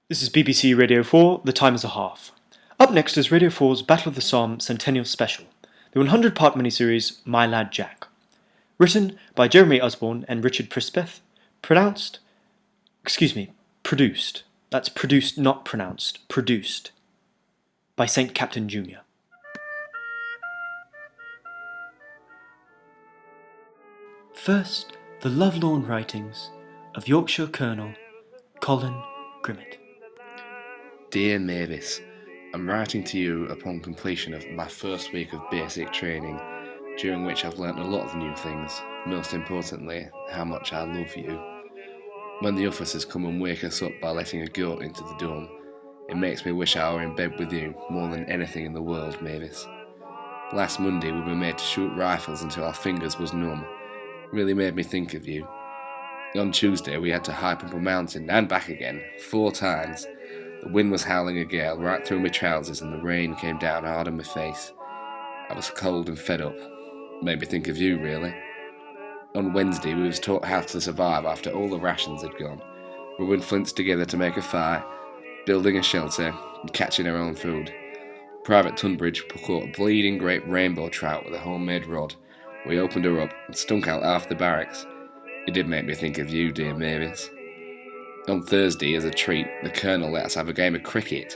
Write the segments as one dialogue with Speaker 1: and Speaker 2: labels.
Speaker 1: This is BBC Radio 4, The Time is a Half. Up next is Radio 4's Battle of the Somme Centennial Special, the 100-part miniseries My Lad Jack. Written by Jeremy Osborne and Richard Prispeth, produced, that's produced not pronounced, produced, by St. Captain Jr. First, the lovelorn writings of Yorkshire Colonel Colin Grimmett.
Speaker 2: Dear Mavis, I'm writing to you upon completion of my first week of basic training, during which I've learnt a lot of new things, most importantly, how much I love you. When the officers come and wake us up by letting a goat into the dome, it makes me wish I were in bed with you more than anything in the world, Mavis. Last Monday we were made to shoot rifles until our fingers was numb. Really made me think of you. On Tuesday we had to hike up a mountain and back again, 4 times. The wind was howling a gale right through my trousers and the rain came down hard on my face. I was cold and fed up. Made me think of you, really. On Wednesday we was taught how to survive after all the rations had gone. Rubbing flints together to make a fire, building a shelter, and catching our own food. Private Tunbridge caught a bleeding great rainbow trout with a homemade rod. We opened her up and stunk out half the barracks. It did make me think of you, dear Mavis. On Thursday, as a treat, the Colonel let us have a game of cricket.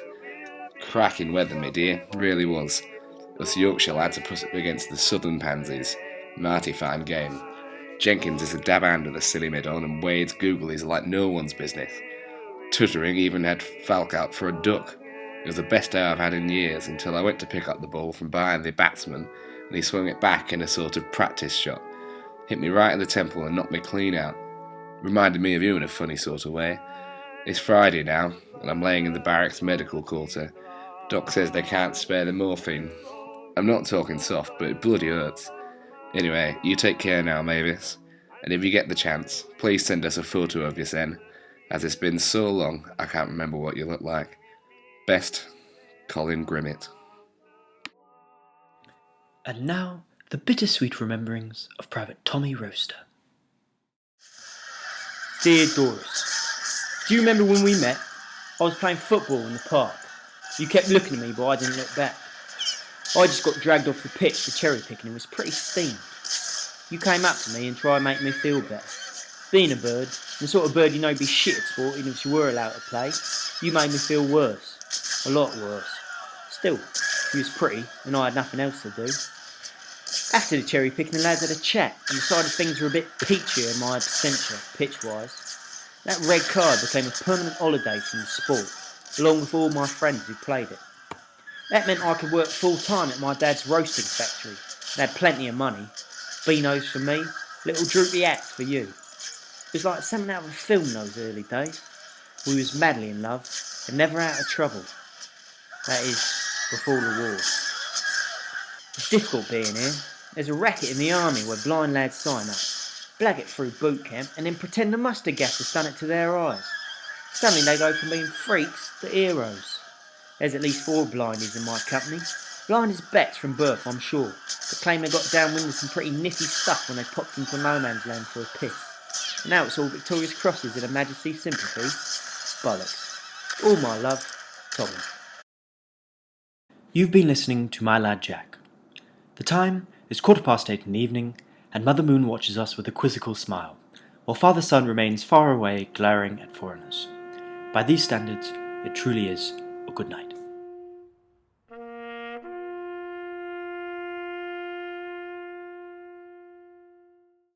Speaker 2: Cracking weather, my dear, really was. Us Yorkshire lads are put up against the Southern Pansies. Mighty fine game. Jenkins is a dab hand with a silly mid on, and Wade's googlies are like no one's business. Tuttering even had Falk out for a duck. It was the best day I've had in years, until I went to pick up the ball from behind the batsman, and he swung it back in a sort of practice shot. Hit me right in the temple and knocked me clean out. Reminded me of you in a funny sort of way. It's Friday now, and I'm laying in the barracks medical quarter. Doc says they can't spare the morphine. I'm not talking soft, but it bloody hurts. Anyway, you take care now, Mavis. And if you get the chance, please send us a photo of your sen, as it's been so long I can't remember what you look like. Best, Colin Grimmett.
Speaker 1: And now, the bittersweet rememberings of Private Tommy Roaster. Dear Doris, do you remember when we met? I was playing football in the park. You kept looking at me, but I didn't look back. I just got dragged off the pitch for cherry picking and was pretty steamed. You came up to me and tried to make me feel better. Being a bird, the sort of bird you know be shit at sport even if you were allowed to play, you made me feel worse. A lot worse. Still, you was pretty and I had nothing else to do. After the cherry picking, the lads had a chat and decided things were a bit peachier in my absentia, pitch-wise. That red card became a permanent holiday from the sport, along with all my friends who played it. That meant I could work full-time at my dad's roasting factory and had plenty of money. Beanos for me, little droopy hats for you. It was like something out of a film those early days. We was madly in love and never out of trouble. That is, before the war. It's difficult being here. There's a racket in the army where blind lads sign up, blag it through boot camp, and then pretend the mustard gas has done it to their eyes. Suddenly they go from being freaks to heroes. There's at least 4 blindies in my company. Blind as bats from birth, I'm sure, but claim they got downwind with some pretty nifty stuff when they popped into no man's land for a piss. And now it's all Victoria's Crosses and Her Majesty's sympathy. Bollocks. All my love, Tommy. You've been listening to My Lad Jack. The time is 8:15 in the evening, and Mother Moon watches us with a quizzical smile, while Father Sun remains far away glaring at foreigners. By these standards, it truly is a good night.